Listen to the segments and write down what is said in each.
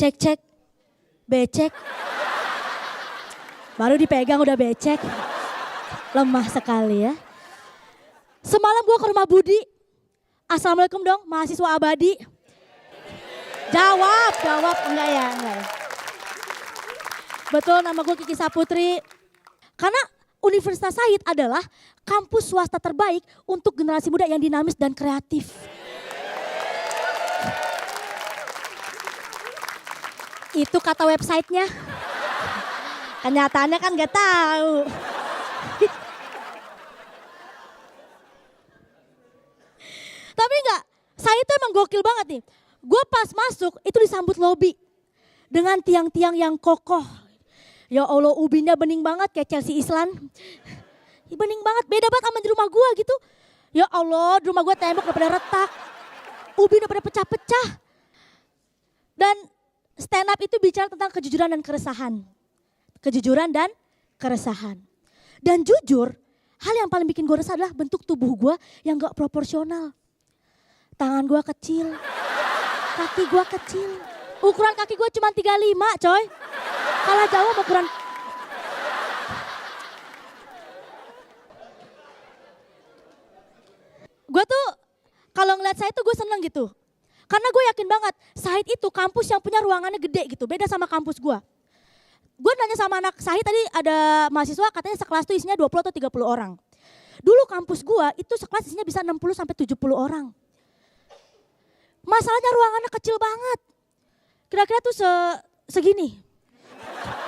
Cek cek, becek. Baru dipegang udah becek. Lemah sekali ya. Semalam gue ke rumah Budi. Assalamualaikum dong, mahasiswa abadi. Jawab. Enggak ya. Betul, nama gue Kiki Saputri. Karena Universitas Said adalah kampus swasta terbaik untuk generasi muda yang dinamis dan kreatif. Itu kata websitenya. Kenyataannya kan gak tahu. Tapi enggak, saya itu emang gokil banget nih. Gue pas masuk itu disambut lobi dengan tiang-tiang yang kokoh. Ya Allah, ubinnya bening banget kayak Chelsea Islan. Bening banget, beda banget sama di rumah gue gitu. Ya Allah, di rumah gue tembok udah pada retak. Ubin udah pada pecah-pecah. Dan stand up itu bicara tentang kejujuran dan keresahan. Kejujuran dan keresahan. Dan jujur, hal yang paling bikin gue resah adalah bentuk tubuh gue yang gak proporsional. Tangan gue kecil, kaki gue kecil. Ukuran kaki gue cuma 35 coy. Kalah jauh sama ukuran. Gue tuh kalau ngeliat Said tuh gue seneng gitu. Karena gue yakin banget Said itu kampus yang punya ruangannya gede gitu. Beda sama kampus gue. Gue nanya sama anak Said tadi ada mahasiswa katanya sekelas tuh isinya 20 atau 30 orang. Dulu kampus gue itu sekelas isinya bisa 60 sampai 70 orang. Masalahnya ruangannya kecil banget. Kira-kira tuh segini.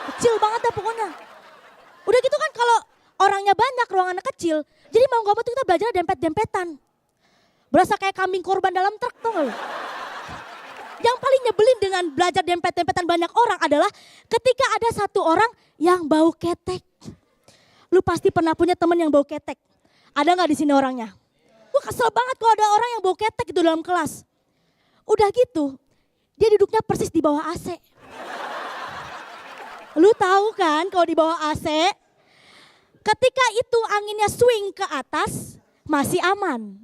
Kecil banget dah pokoknya. Udah gitu kan kalau orangnya banyak ruangannya kecil. Jadi mau gak mau tuh kita belajar dempet-dempetan. Berasa kayak kambing korban dalam truk tuh gak lu? Yang paling nyebelin dengan belajar dempet-dempetan banyak orang adalah ketika ada satu orang yang bau ketek. Lu pasti pernah punya temen yang bau ketek. Ada gak di sini orangnya? Gue kesel banget kalau ada orang yang bau ketek gitu dalam kelas. Udah gitu, dia duduknya persis di bawah AC. Lu tahu kan kalau di bawah AC, ketika itu anginnya swing ke atas, masih aman.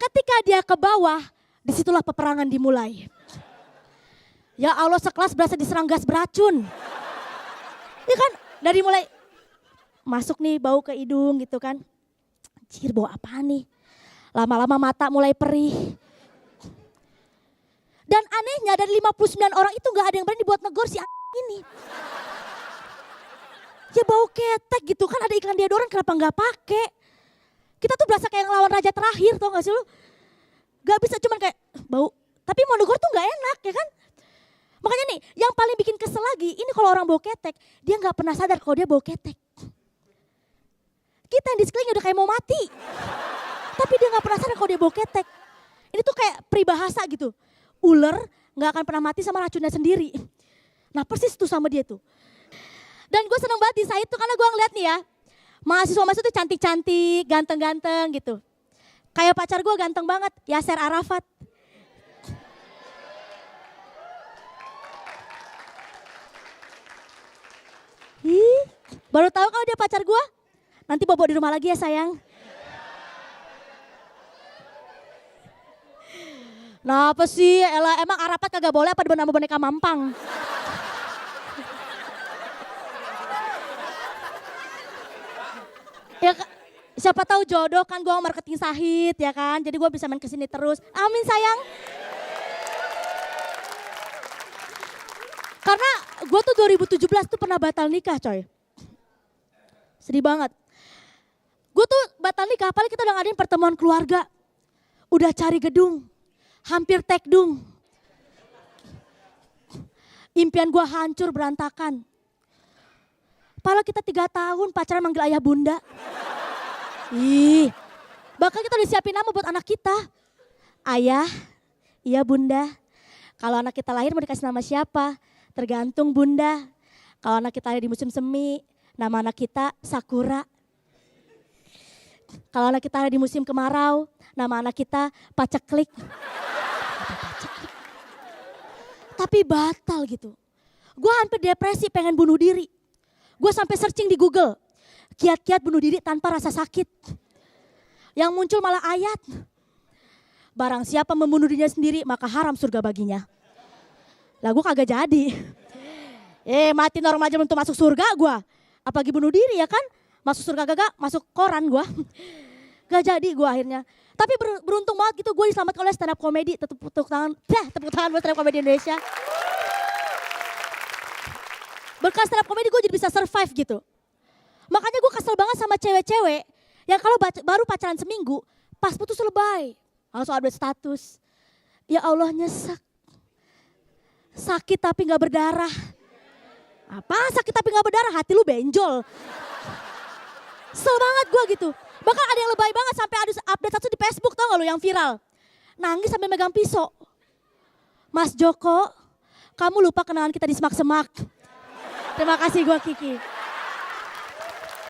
Ketika dia ke bawah, disitulah peperangan dimulai. Ya Allah, sekelas berasa diserang gas beracun. Ya kan, dari mulai masuk nih bau ke hidung gitu kan. Anjir, bau apaan nih? Lama-lama mata mulai perih. Dan anehnya dari 59 orang itu gak ada yang berani buat negor si ini. Ya bau ketek gitu kan, ada iklan deodoran kenapa gak pakai. Kita tuh berasa kayak ngelawan raja terakhir, tau gak sih lu? Gak bisa cuman kayak bau, tapi mau negor tuh gak enak ya kan. Makanya nih yang paling bikin kesel lagi, ini kalau orang bau ketek, dia gak pernah sadar kalau dia bau ketek. Kita yang di sekeliling udah kayak mau mati. Tapi dia gak pernah sadar kalau dia bau ketek. Ini tuh kayak peribahasa gitu. Ular gak akan pernah mati sama racunnya sendiri. Nah persis tuh sama dia tuh. Dan gue seneng banget di Said tuh karena gue ngeliat nih ya. Mahasiswa-mahasiswa tuh cantik-cantik, ganteng-ganteng gitu. Kayak pacar gue ganteng banget, Yasser Arafat. Ih, baru tahu kalau dia pacar gue. Nanti bobo di rumah lagi ya sayang. Nah apa sih, Ella, emang Arafat kagak boleh apa nama boneka mampang? Ya siapa tahu jodoh kan, gue marketing Sahid ya kan, jadi gue bisa main kesini terus. Amin sayang. Karena gue tuh 2017 tuh pernah batal nikah coy. Sedih banget. Gue tuh batal nikah, apalagi kita udah ngadain pertemuan keluarga. Udah cari gedung. Hampir tekdung. Impian gue hancur berantakan. Padahal kita 3 tahun pacaran manggil ayah bunda. Ih, bahkan kita udah siapin nama buat anak kita. Ayah, iya bunda. Kalau anak kita lahir mau dikasih nama siapa? Tergantung bunda. Kalau anak kita lahir di musim semi, nama anak kita Sakura. Kalau anak kita lahir di musim kemarau, nama anak kita Paceklik. Tapi batal gitu. Gue hampir depresi pengen bunuh diri. Gue sampai searching di Google. Kiat-kiat bunuh diri tanpa rasa sakit. Yang muncul malah ayat. Barang siapa membunuh dirinya sendiri maka haram surga baginya. Lah gue kagak jadi. Mati normal aja belum masuk surga gue. Apalagi bunuh diri ya kan. Masuk surga kagak, masuk koran gue. Gak jadi gue akhirnya. Tapi beruntung banget gitu gue diselamatkan oleh stand up comedy. Tepuk tangan buat stand up comedy Indonesia. Berkat stand up comedy gue jadi bisa survive gitu. Makanya gue kesel banget sama cewek-cewek yang kalau baru pacaran seminggu, pas putus lebay. Langsung update status. Ya Allah nyesek. Sakit tapi gak berdarah. Apa sakit tapi gak berdarah? Hati lu benjol. Kesel banget gue gitu. Bahkan ada yang lebay banget sampai ada update status di Facebook tau gak lu yang viral. Nangis sampai megang pisau. Mas Joko, kamu lupa kenangan kita di semak-semak. Terima kasih gue Kiki.